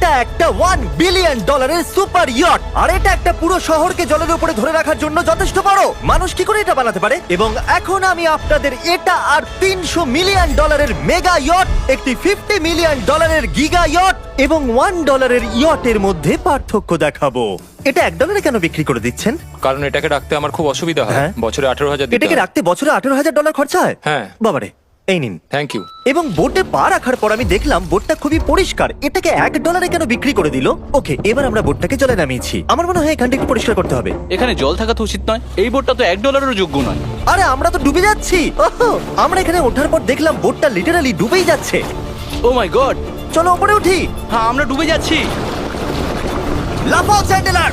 এটা একটা $1 billion super yacht, আর এটা একটা পুরো শহরকে জলের উপরে ধরে রাখার জন্য যথেষ্ট বড়। মানুষ কি করে এটা বানাতে পারে? এবং এখন আমি আপনাদের এটা আর $300 মিলিয়ন মেগা ইয়ট, একটি $50 মিলিয়ন গিগা ইয়ট এবং $1 ইয়টের মধ্যে পার্থক্য দেখাবো। এটা $1 কেন বিক্রি করে দিচ্ছেন? কারণ এটাকে রাখতে আমার খুব অসুবিধা হয়। হ্যাঁ। বছরে 18,000 দিতে এটাকে হয়। রাখতে বছরে $18,000 খরচা হয়? হ্যাঁ। বাবারে, এই নিন। Thank you. এবং বোটে পা রাখার পর আমি দেখলাম বোটটা খুবই পরিষ্কার। এটাকে $1 কেন বিক্রি করে দিল? ওকে, এবার আমরা বোটটাকে জলে নামিয়েছি। আমার মনে হয় এখানটা একটু পরিষ্কার করতে হবে। এখানে জল থাকা তো উচিত নয়। এই বোটটা তো $1 যোগ্য নয়। আরে আমরা তো ডুবে যাচ্ছি। ওহো, আমরা এখানে ওঠার পর দেখলাম বোটটা লিটারালি ডুবেই যাচ্ছে। ও মাই গড, চলো উপরে উঠি। হ্যাঁ আমরা ডুবে যাচ্ছি। লাফাও চ্যান্ডেলার।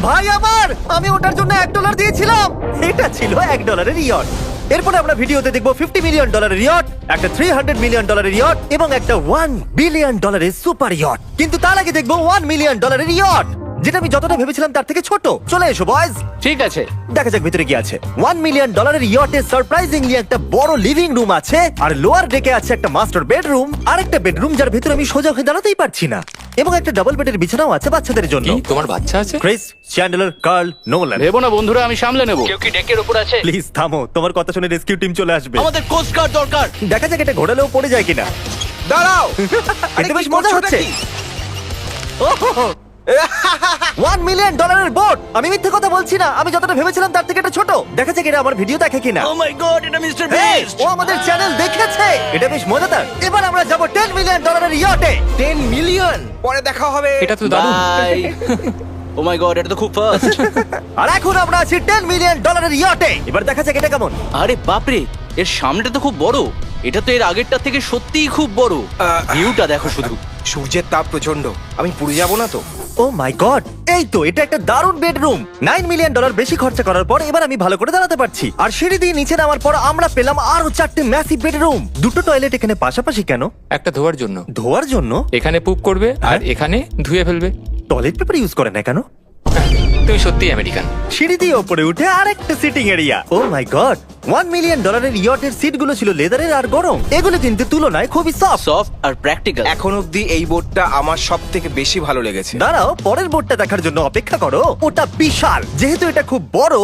ভাই আমার, আমি ওটার জন্য $1 দিয়েছিলাম। এটা ছিল $1 ইয়ট। এরপরে আমরা ভিডিওতে দেখবো $50 মিলিয়ন ইয়ট, একটা $300 মিলিয়ন ইয়ট এবং একটা $1 বিলিয়ন সুপার ইয়ট। কিন্তু তার আগে দেখবো $1 মিলিয়ন ইয়ট, যেটা আমি যতটা ভেবেছিলাম তার থেকে ছোট। চলে এসো বয়স, ঠিক আছে, দেখা যাক ভিতরে কি আছে। $1 মিলিয়ন ইয়টে সারপ্রাইজিংলি একটা বড় লিভিং রুম আছে, আর লোয়ার ডেকে আছে একটা মাস্টার বেডরুম, আর একটা বেডরুম যার ভিতরে আমি সোজা হয়ে দাঁড়াতেই পারছি না, এবং একটা ডাবল বেডের বিছানাও আছে বাচ্চাদের জন্য। কি তোমার বাচ্চা আছে? ক্রিস, চ্যান্ডেলার, কার্ল, নোলান, ভেবো না বন্ধুরা, আমি সামলে নেব। কেউ কি ডেকের উপর আছে? প্লিজ থামো, তোমার কথা শুনে রেস্কিউ টিম চলে আসবে। আমাদের কোস্ট গার্ড দরকার। দেখা যাক এটা ঘোরালেও পড়ে যায় কিনা। দাঁড়াও। এটা বেশ মজা হচ্ছে। $1 মিলিয়ন বোট। আমি মিথ্যে কথা বলছি না, আমি যতটা ভেবেছিলাম তার থেকে এটা ছোট। দেখা যাক এটা আমার ভিডিও দেখে কিনা। ও মাই গড, এটা মিস্টার Hey, বিস্ট। ও আমাদের চ্যানেল দেখেছে। এটা বেশ মজাদার। এবার আমরা যাব $10 মিলিয়ন ইয়টে। 10 মিলিয়ন পরে দেখা হবে। এটা তো দারুণ। বাই। ও মাই গড, এটা তো খুব ফাস্ট। আর এখন আমরা আছি $10 মিলিয়ন ইয়টে। এবার দেখা যাক এটা কেমন। আরে বাপরে, এর সামনেটা তো খুব বড়। এটা তো এর আগেরটা থেকে সত্যিই খুব বড়। ভিউটা দেখো শুধু। সূর্যের তাপ প্রচন্ড, আমি পুড়ে যাব না তো? ও মাই গড, এই তো এটা একটা দারুণ বেডরুম। $9 মিলিয়ন বেশি খরচা করার পর এবার আমি ভালো করে দাঁড়াতে পারছি। আর সিঁড়ি দিয়ে নিচে নামার পর আমরা পেলাম আরো 4টে ম্যাসিভ বেডরুম। দুটো টয়লেট এখানে পাশাপাশি কেন? একটা ধোয়ার জন্য। ধোয়ার জন্য? এখানে পুপ করবে আর এখানে ধুয়ে ফেলবে। টয়লেট পেপার ইউজ করে না কেন? তুমি সত্যি আমেরিকান। সিঁড়ি দিয়ে ওপরে উঠে আরেকটা sitting area. O my god, $1 million ইয়টের সিটগুলো ছিল লেদারের আর গরম। এগুলো কিন্তু তুলনায় খুবই সফট। সফট আর প্র্যাকটিক্যাল। এখন অবধি এই বোটটা আমার সব থেকে বেশি ভালো লেগেছে। দাঁড়াও, পরের বোর্ডটা দেখার জন্য অপেক্ষা করো। ওটা বিশাল। যেহেতু এটা খুব বড়,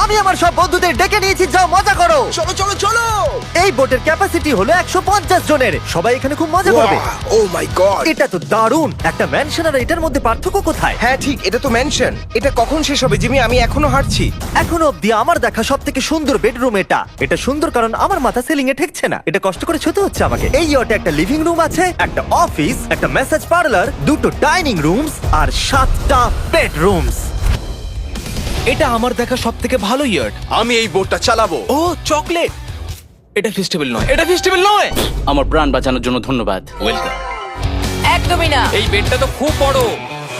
আমি আমার সব বন্ধুদের ডেকে নিয়েছি, যাও মজা করো। চলো চলো চলো। এই বোটের ক্যাপাসিটি হলো 150 জনের। সবাই এখানে খুব মজা করবে। ও মাই গড, এটা তো দারুণ। একটা ম্যানশন আর এটার মধ্যে পার্থক্য কোথায়? হ্যাঁ ঠিক, এটা তো মেনশন। এটা কখন শেষ হবে জিমি? আমি এখনো হাঁটছি। এখনো অব্দি আমার দেখা সব থেকে সুন্দর বেডরুম এটা। এটা সুন্দর কারণ আমার মাথা সিলিং এ ঠেকছে না। এটা কষ্ট করে ছুতে হচ্ছে আমাকে। এই ইয়টে একটা লিভিং রুম আছে, একটা অফিস, একটা ম্যাসাজ পার্লার, দুটো ডাইনিং রুমস আর 7টা বেডরুমস। এটা আমার দেখা সব থেকে ভালো ইয়ার্ড। আমি এই বোটটা চালাবো। ও চকলেট, এটা ফেস্টিভ্যাল নয়, এটা ফেস্টিভ্যাল নয়। আমার প্রাণ বাঁচানোর জন্য ধন্যবাদ। ওয়েলকাম। একদমই না। এই বেডটা তো খুব বড়।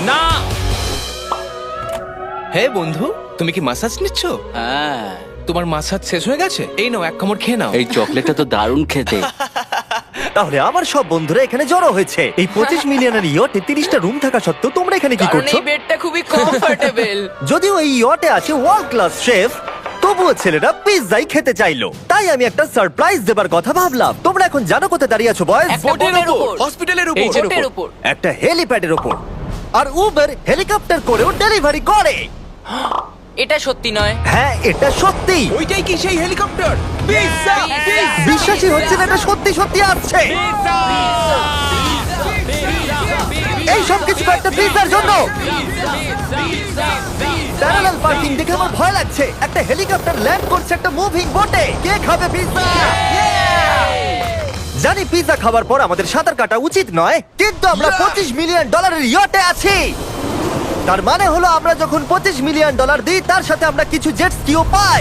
না, হে বন্ধু, তুমি কি মাসাজ নিচ্ছ? হ্যাঁ, তোমার মাসাজ শেষ হয়ে গেছে? এই নাও, এক কামড় খেয়ে নাও। এই চকলেটটা তো দারুণ খেতে। তাহলে আমার সব বন্ধুরা এখানে জড়ো হয়েছে। এই 25 মিলিয়নের ইয়টে 30টা রুম থাকা সত্ত্বেও তোমরা এখানে কি কারণ করছো? এই বেডটা খুবই কমফোর্টেবল। যদিও এই ইয়টে আছে ওয়ার্ল্ড ক্লাস শেফ, তবুও ছেলেরা পিৎজাই খেতে চাইলো। তাই আমি একটা সারপ্রাইজ দেবার কথা ভাবলাম। তোমরা এখন জানো কোথায় দাঁড়িয়ে আছো বয়স? একটা বোটের উপর, হসপিটালের এই উপর। যে বোটের উপর। একটা হেলিপ্যাডের ওপর। আর উবার হেলিকপ্টার করেও ডেলিভারি করে। এটা সত্যি নয়। হ্যাঁ, এটা সত্যি। ওইটাই কি সেই হেলিকপ্টার? বিশ্বাসই হচ্ছে না, এটা সত্যি সত্যি আসছে। এই সব কিছু একটা পিৎজার জন্য। প্যারালাল পার্কিং দেখে আমার ভয় লাগছে। একটা হেলিকপ্টার ল্যান্ড করছে একটা মুভিং বোটে। কে খাবে পিৎজা? জানি পিৎজা খাবার পর আমাদের সাঁতার কাটা উচিত নয়, কিন্তু আমরা $25 মিলিয়ন ইয়টে আছি। তার মানে হলো আমরা যখন $25 মিলিয়ন দিই, তার সাথে আমরা কিছু জেট স্কিও পাই।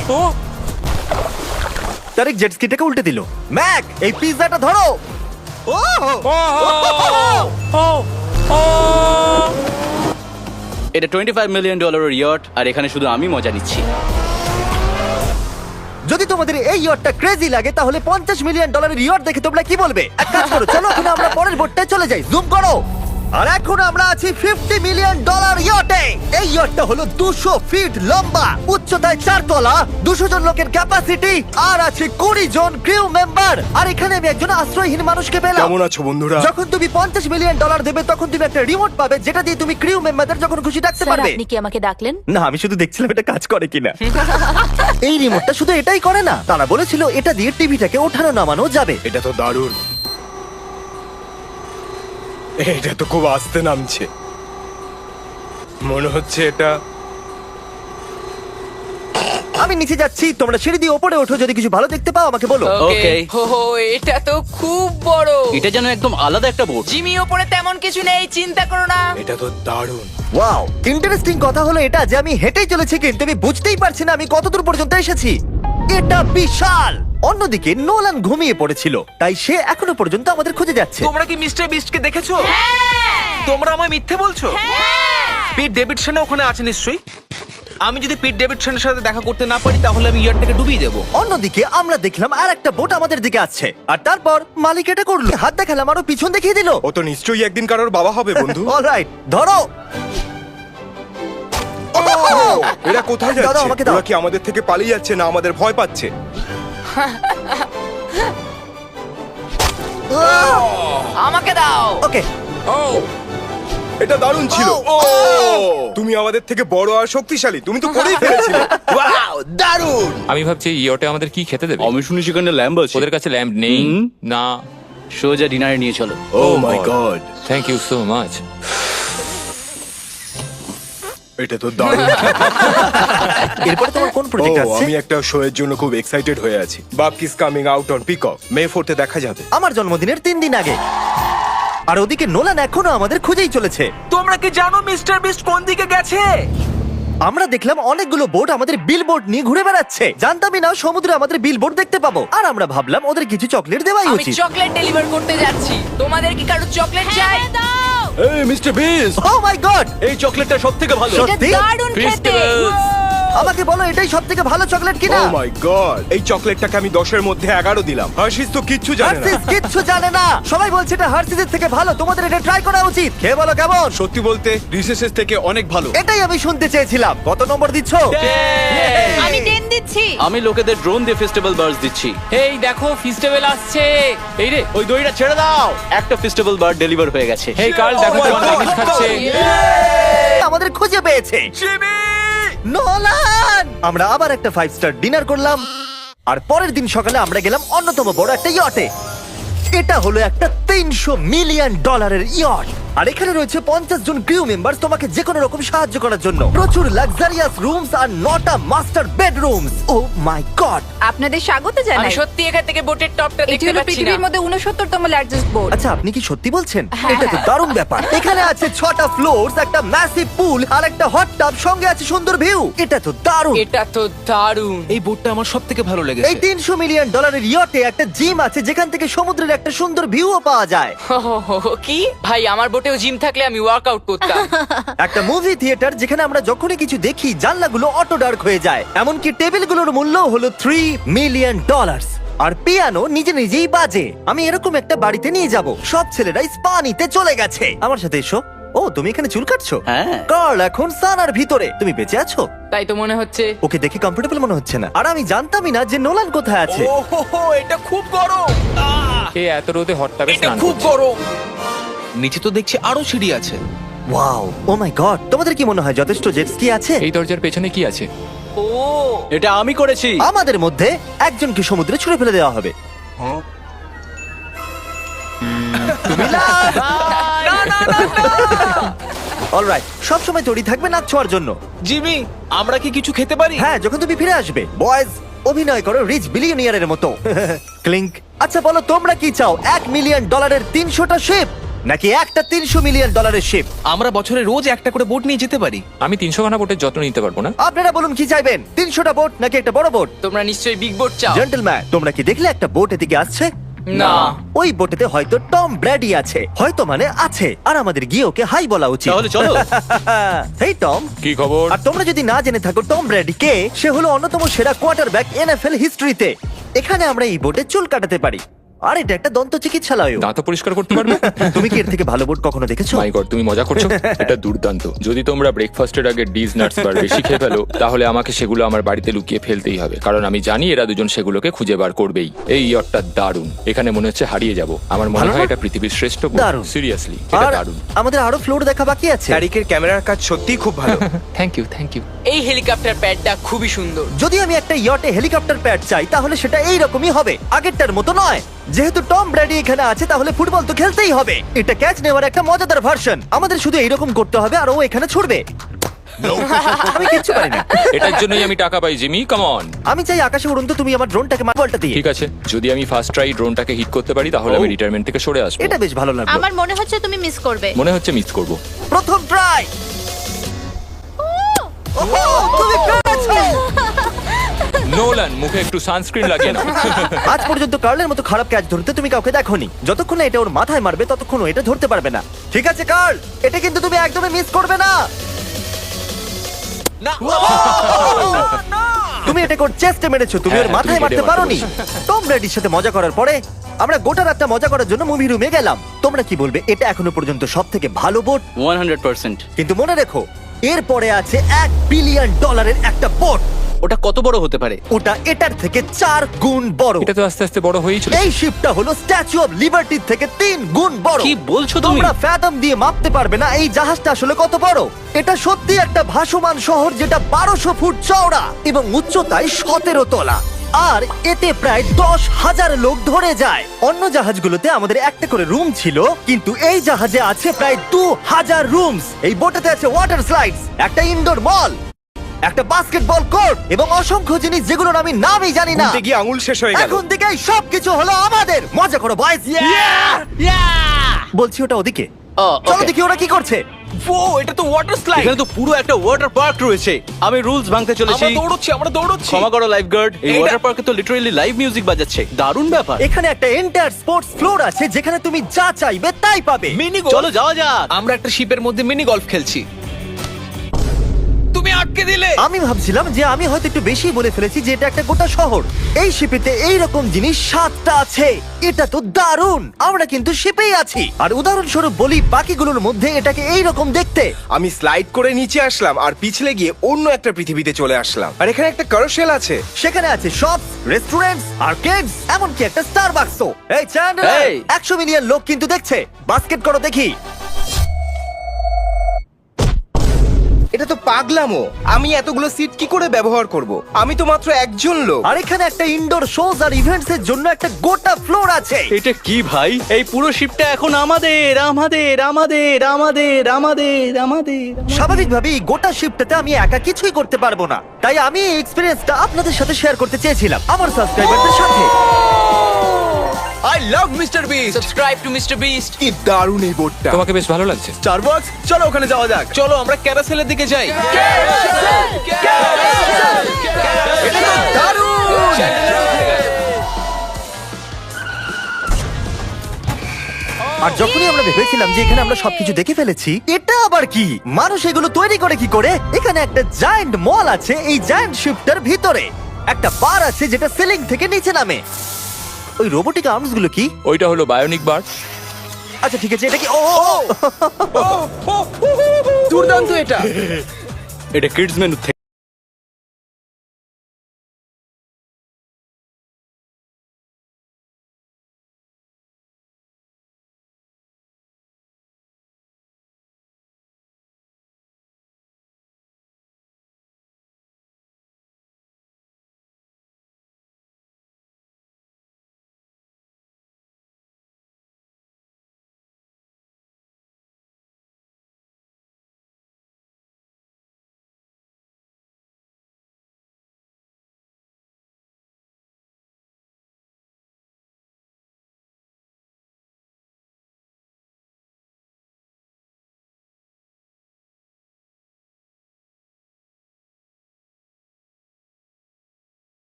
তারিক জেট স্কিটাকে উল্টে দিল। ম্যাক, এই পিৎজাটা ধরো। এটা $25 মিলিয়ন ইয়ার্ড, আর এখানে শুধু আমি মজা নিচ্ছি। যদি তোমাদের এই ইয়টটা ক্রেজি লাগে, তাহলে $50 মিলিয়ন ইয়ট দেখে তোমরা কি বলবে? এক কাজ করো, চলো এখন আমরা পরের বোটটায় চলে যাই। জুম করো। আর এখন আমরা আছি $50 মিলিয়ন ইয়টে। এই ইয়টটা হলো 200 ফিট লম্বা, উচ্চতায় 4 তলা, 200 জন লোকের ক্যাপাসিটি, আর আছে 20 জন ক্রিউ মেম্বার। আর এখানে আমি একজন আশ্রয়হীন মানুষকে পেলাম। কেমন আছো বন্ধুরা? যখন তুমি $50 মিলিয়ন দেবে তখন তুমি একটা রিমোট পাবে, যেটা দিয়ে তুমি ক্রিউ মেম্বারদের যখন খুশি ডাকতে স্যার পারবে। আপনি কি আমাকে ডাকলেন? না, আমি শুধু দেখছিলাম এটা কাজ করে কিনা। এই রিমোটটা শুধু এটাই করে না, তারা বলেছিল এটা দিয়ে টিভিটাকে ওঠানো নামানো যাবে। এটা তো দারুণ। এটা তো খুব আস্তে নামছে, মনে হচ্ছে এটা। আমি নিচে যাচ্ছি, তোমরা সিঁড়ি দিয়ে ওপরে ওঠো, যদি কিছু ভালো দেখতে পাও আমাকে বলো। Okay. ওহো, এটা তো খুব বড়। এটা যেন একদম আলাদা একটা বোট। জিমি ওপরে তেমন কিছু নেই, চিন্তা করো না। এটা তো দারুণ। ওয়াও, ইন্টারেস্টিং কথা হলো এটা যে আমি হেঁটেই চলেছি, কিন্তু আমি বুঝতেই পারছি না আমি কতদূর পর্যন্ত এসেছি। এটা বিশাল। অন্যদিকে নোলান ঘুমিয়ে পড়েছিল, তাই সে এখনো পর্যন্ত আমাদের খুঁজে যাচ্ছে। তোমরা কি মিস্টার বিস্টকে দেখেছো? তোমরা আমায় মিথ্যে বলছো? পিট ডেভিডসন ওখানে আছে নিশ্চয়ই। আমি যদি পিট ডেভিডসনের সাথে দেখা করতে না পারি তাহলে আমি ইয়ারটাকে ডুবিয়ে দেবো। অন্যদিকে আমরা দেখলাম আর একটা বোট আমাদের দিকে আসছে, আর তারপর মালিক এটা করলো, হাত দেখালাম আরো পিছন দেখিয়ে দিল। ও তো নিশ্চয়ই একদিন কারোর বাবা হবে বন্ধু। অলরাইট, ধরো। এরা কোথায় দাও, যাচ্ছে? আমাকে দাও। ওরা কি আমাদের থেকে পালিয়ে যাচ্ছে না আমাদের ভয় পাচ্ছে? আমাকে দাও। ওকে, এটা দারুণ ছিল। তুমি আমাদের থেকে বড় আর শক্তিশালী, তুমি তো করেই ফেলেছিলে। ওয়াও, দারুণ। আমি ভাবছি ইয়োটে আমাদের কি খেতে দেবে। আমি শুনি সেখানে ল্যাম্ব আছে। ওদের কাছে ল্যাম্প নেই। হুম। না। সোজা ডিনারে নিয়ে চলো। Oh my god, thank you so much. এটা তো দারুণ। এরপরে তোমার কোন প্রজেক্ট ও, আছে? আমি একটা শো এর জন্য খুব এক্সাইটেড হয়ে আছি। বাপকিস কামিং আউট অন পিকক, মে 4তে দেখা যাবে। আমার জন্মদিনের 3 দিন আগে। আর ওদিকে নোলান এখনো আমাদের খুঁজেই চলেছে। তোমরা কি জানো মিস্টার বিস্ট কোন দিকে গেছে? আমরা দেখলাম অনেকগুলো বোট আমাদের বিলবোর্ড নিয়ে ঘুরে বেড়াচ্ছে। জানতামই না সমুদ্রে আমাদের বিলবোর্ড দেখতে পাবো। আর আমরা ভাবলাম ওদের কিছু চকলেট দেওয়াই আমি উচিত। চকলেট ডেলিভার করতে যাচ্ছি। তোমাদের কি কারো চকলেট চাই? এই mister beast, O my god, এই চকলেটটা সবথেকে ভালো। এটা সত্যি? দারুণ খেতে। আমাকে বলো এটাই সবথেকে ভালো চকলেট ও কিনা? মাই গড, এই চকলেটটাকে আমি 10 এর মধ্যে 11 দিলাম। হার্শিস তো কিচ্ছু জানে না। হার্সিস কিচ্ছু জানে না। সবাই বলছে এটা হার্সিসের থেকে ভালো, তোমাদের এটা ট্রাই করা উচিত। খেয়ে বলো কেমন। সত্যি বলতে রিসেসেস থেকে অনেক ভালো। এটাই আমি শুনতে চেয়েছিলাম। কত নম্বর দিচ্ছ? আমি 10 দিচ্ছি। আমি লোকেদের ড্রোন দিয়ে ফেস্টিভ্যাল বার্ডস দিচ্ছি। এই দেখো ফেস্টিভ্যাল আসছে। এই রে। ওই দড়িটা ছেড়ে দাও। একটা ফেস্টিভ্যাল বার্ড ডেলিভার হয়ে গেছে। হেই কার্ল, দেখো Oh my তোমার God! জিনিস খাচ্ছে। আমাদের খুঁজে পেয়েছে। নোলান! আমরা আবার একটা 5 স্টার ডিনার করলাম, আর পরের দিন সকালে আমরা গেলাম অন্যতম বড় একটা ইয়টে। এটা হলো একটা $300 মিলিয়ন ইয়ট, আর এখানে রয়েছে 50 জন ক্রিউ মেম্বার তোমাকে যে কোনো রকম সাহায্য করার জন্য। প্রচুর luxurious rooms R 9টা master bedrooms. O my god! আপনাদের স্বাগত আমি জানাই। সত্যি এখান থেকে বোটের টপটা এটি দেখতে হলো পাচ্ছি না। পৃথিবীর মধ্যে 69তম লার্জেস্ট বোট। আচ্ছা, আপনি কি সত্যি বলছেন? এটা তো দারুণ ব্যাপার। এখানে আছে 6টা ফ্লোরস, একটা ম্যাসিভ পুল আর একটা হট টাব, সঙ্গে আছে সুন্দর ভিউ। এটা তো দারুণ। এটা তো দারুণ। এই বোটটা আমার সবথেকে ভালো এই লেগেছে। $300 মিলিয়ন ইয়টে একটা জিম আছে, যেখান থেকে সমুদ্রের একটা সুন্দর ভিউও পাওয়া যায়। কি ভাই, আমার বোটেও জিম থাকলে আমি ওয়ার্কআউট করতাম। একটা মুভি থিয়েটার, যেখানে আমরা যখনই কিছু দেখি জানলাগুলো অটো ডার্ক হয়ে যায়। এমনকি টেবিলগুলোর মূল্য হলো $3 মিলিয়ন। আর পিয়ানো নিজে নিজেই বাজে। আমি এরকম একটা বাড়িতে নিয়ে যাব। সব ছেলেরাই স্পা নিতে চলে গেছে। আমার সাথে এসো। ও, তুমি এখানে চুল কাটছো? হ্যাঁ। কার্ল এখন সানার ভিতরে। তুমি বেঁচে আছো? তাই তো মনে হচ্ছে। ওকে দেখে কমফোর্টেবল মনে হচ্ছে না। আর আমি জানতামই না যে নোলান কোথায় আছে। ওহো, এটা খুব গরম। এই এত রোদে হট টাবে এটা স্নান খুব করছে। গরম। নিচে তো দেখছি আরো সিঁড়ি আছে। Wow, O my god! তোমাদের কি মনে হয় যথেষ্ট জেট স্কি আছে? এই দরজার পেছনে কি আছে? ও, এটা আমি করেছি। আমাদের মধ্যে একজনকে সমুদ্রে ছুঁড়ে ফেলে দেওয়া হবে। অলরাইট, সব সময় তৈরি থাকবে নাচ ছোঁয়ার জন্য। জিমি, আমরা কি কিছু খেতে পারি? হ্যাঁ, যখন তুমি ফিরে আসবে। বয়েজ, অভিনয় করো রিচ বিলিয়নিয়ারের মতো। ক্লিংক। আচ্ছা বলো, তোমরা কি চাও? $1 মিলিয়ন 300টা শিপ, নাকি একটা $300 মিলিয়ন শিপ? আমরা বছরে রোজ একটা করে বোট নিয়ে যেতে পারি। আমি 300 খানা বোটের যত্ন নিতে পারবো না। আপনারা বলুন কি চাইবেন? 300টা বোট নাকি একটা বড় বোট? তোমরা নিশ্চয়ই বিগ বোট চাও। জেন্টলম্যান, তোমরা কি দেখলে একটা বোট এদিকে আসছে? না। ওই বোটেতে হয়তো টম ব্র্যাডি আছে। হয়তো মানে আছে। আর আমাদের গিয়ে ওকে হাই বলা উচিত। তাহলে চলো। হেই টম। কি খবর? আর তোমরা যদি না জেনে থাকো টম ব্র্যাডি কে, সে হলো অন্যতম সেরা কোয়ার্টারব্যাক NFL হিস্ট্রিতে। এখানে আমরা এই বোটে চুল কাটাতে পারি। আর এটা একটা দন্ত চিকিৎসালয়। দাঁত পরিষ্কার করতে পারবে? তুমি কি এর থেকে ভালো বোট কখনো দেখেছো? মাই গড, তুমি মজা করছো? এটা দুর্দান্ত। যদি তোমরা ব্রেকফাস্টের আগে ডিজ নাটস বার বেশি খেয়ে ফেলো, তাহলে আমাকে সেগুলো আমার বাড়িতে লুকিয়ে ফেলতেই হবে, কারণ আমি জানি এরা দুজন সেগুলোকে খুঁজে বার করবেই। এই ইয়টটা দারুণ, এখানে মনে হচ্ছে হারিয়ে যাব। আমার মনে ভালো হয় না? এটা পৃথিবীর শ্রেষ্ঠ দারুণ। সিরিয়াসলি, এটা আর দারুণ। আমাদের আরো ফ্লোর দেখা বাকি আছে। ট্যারিকের ক্যামেরার কাজ সত্যিই খুব ভালো। Thank you, thank you. এই হেলিকপ্টার প্যাডটা খুবই সুন্দর। যদি আমি একটা ইয়টে হেলিকপ্টার প্যাড চাই তাহলে সেটা এইরকমই হবে, আগেরটার মতো নয়। যেহেতু টম ব্র্যাডি এখানে আছে তাহলে ফুটবল তো খেলতেই হবে। এটা ক্যাচ নেওয়ার একটা মজাদার ভার্সন। আমাদের শুধু এইরকম করতে হবে আর ও এখানে ছুটবে। আমি কিচ্ছু পারি না। এটার জন্যই আমি টাকা পাই, জিমি, কাম অন। আমি চাই আকাশে উড়ুন তো তুমি আমার ড্রোনটাকে বলটা দিয়ে। ঠিক আছে, যদি আমি ফার্স্ট ট্রাই ড্রোনটাকে হিট করতে পারি তাহলে আমি রিটায়ারমেন্ট থেকে সরে আসবো। এটা বেশ ভালো লাগলো। আমার মনে হচ্ছে তুমি মিস করবে। মনে হচ্ছে মিস করব। প্রথম ট্রাই। তুমি পেরেছো। নোলান, মুখে একটু সানস্ক্রিন লাগিয়ে নাও। আজ পর্যন্ত কার্লের মতো খারাপ ক্যাচ ধরতে তুমি কাউকে দেখোনি। যতক্ষণ না এটা ওর মাথায় মারবে ততক্ষণ ও এটা ধরতে পারবে না। ঠিক আছে কার্ল, এটা কিন্তু তুমি একদমই মিস করবে না। তুমি এটা ওর চেস্টে মেরেছো, তুমি ওর হ্যাঁ, মাথায় তুমি মারতে হেডে মারতে পারোনি। টম ব্র্যাডির সাথে মজা করার পরে আমরা গোটা রাতটা মজা করার জন্য মুভি রুমে গেলাম। তোমরা কি বলবে? এটা এখনো পর্যন্ত সবথেকে ভালো বোট। 100%। কিন্তু মনে রেখো, এরপরে আছে $1 বিলিয়ন একটা বোট। ওটা কত বড় হতে পারে? ওটা এটার থেকে 4 গুণ বড়। এটা তো আস্তে আস্তে বড় হয়েই চলেছে। এই শিপটা হলো স্ট্যাচু অফ লিবার্টির থেকে 3 গুণ বড়। কি বলছো তুমি? তোমরা ফ্যাথম দিয়ে মাপতে পারবে না এই জাহাজটা আসলে কত বড়। এটা সত্যি একটা ভাসমান শহর যেটা 1200 ফুট চওড়া এবং উচ্চতায় 17 তলা। আর এতে প্রায় 10,000 লোক ধরে যায়। অন্য জাহাজগুলোতে আমাদের একটা করে রুম ছিল, কিন্তু এই জাহাজে আছে প্রায় 2000 রুমস। এই বোটেতে আছে ওয়াটার স্লাইডস, একটা ইনডোর মল, একটা বাস্কেটবল কোর্ট এবং অসংখ্য জিনিস যেগুলোর আমি নামই জানি না। ঘুরতে গিয়ে আঙুল শেষ হয়ে গেল। এখন থেকেই সবকিছু হলো আমাদের। মজা করো বয়েজ। বলছি ওটা ওদিকে। চলো দেখি ওরা কি করছে। ও, এটা তো ওয়াটার স্লাইড। এখানে তো পুরো একটা ওয়াটার পার্ক রয়েছে। আমি রুলস ভাঙতে চলেছি। আমরা দৌড়চ্ছি। ক্ষমা করো লাইফ গার্ড, এই এটা- ওয়াটার পার্কে তো লিটারালি লাইভ মিউজিক বাজাচ্ছে। দারুণ ব্যাপার। এখানে একটা এন্টায়ার স্পোর্টস ফ্লোর আছে যেখানে তুমি যা চাইবে তাই পাবে। মিনি চলো যাওয়া যাক। আমরা একটা শিপের মধ্যে মিনি গলফ খেলছি। তুমি আটকে দিলে। আমি ভাবছিলাম যে আমি হয়তো একটু বেশি বলে ফেলেছি যে এটা একটা গোটা শহর। এই শিপেতে এই রকম জিনিস 7টা আছে। এটা তো দারুণ। আমরা কিন্তু শিপেই আছি। আর উদাহরণস্বরূপ বলি, বাকিগুলোর মধ্যে এটাকে এই রকম দেখতে। আমি স্লাইড করে নিচে আসলাম আর পিছলে গিয়ে অন্য একটা পৃথিবীতে চলে আসলাম। আর এখানে একটা ক্যারোসেল আছে। সেখানে আছে শপস, রেস্টুরেন্টস, আর্কেডস, এমনকি একটা স্টারবাকসও। এই চ্যান্ডলার, এই। 100 মিলিয়ন লোক কিন্তু দেখছে। বাস্কেট করো দেখি। এটা তো পাগলামো। আমি এতগুলো সিট কি করে ব্যবহার করব? আমি তো মাত্র একজন লোক। আর এখানে একটা ইনডোর শোজ আর ইভেন্টস এর জন্য একটা গোটা ফ্লোর আছে। এটা কি ভাই? এই পুরো শিপটা এখন আমাদের আমাদের আমাদের আমাদের আমাদের আমাদের। স্বাভাবিকভাবেই এই গোটা শিফটটাতে আমি একা কিছুই করতে পারবো না, তাই আমি এই এক্সপেরিয়েন্সটা আপনাদের সাথে শেয়ার করতে চেয়েছিলাম আমার সাবস্ক্রাইবারদের সাথে। I love mister beast. Subscribe to mister beast. কি দারুণ এই বোটটা। তোমাকে বেশ ভালো লাগছে। স্টারবাকস, চলো ওখানে যাওয়া যাক। চলো আমরা ক্যারাসেলের দিকে যাই। এটা তো দারুণ! আর যখনই আমরা ভেবেছিলাম যে এখানে আমরা সবকিছু দেখে ফেলেছি, এটা আবার কি? মানুষ এগুলো তৈরি করে কি করে? এখানে একটা জায়ান্ট মল আছে এই জায়ান্ট শিফটার ভিতরে। একটা বার আছে যেটা সিলিং থেকে নিচে নামে। ওই রোবোটিক আর্মস গুলো কি? ওইটা হলো বায়োনিক বার। আচ্ছা ঠিক আছে, এটা কি? ও দুর্দান্ত এটা। এটা কিডস মেনু থেকে।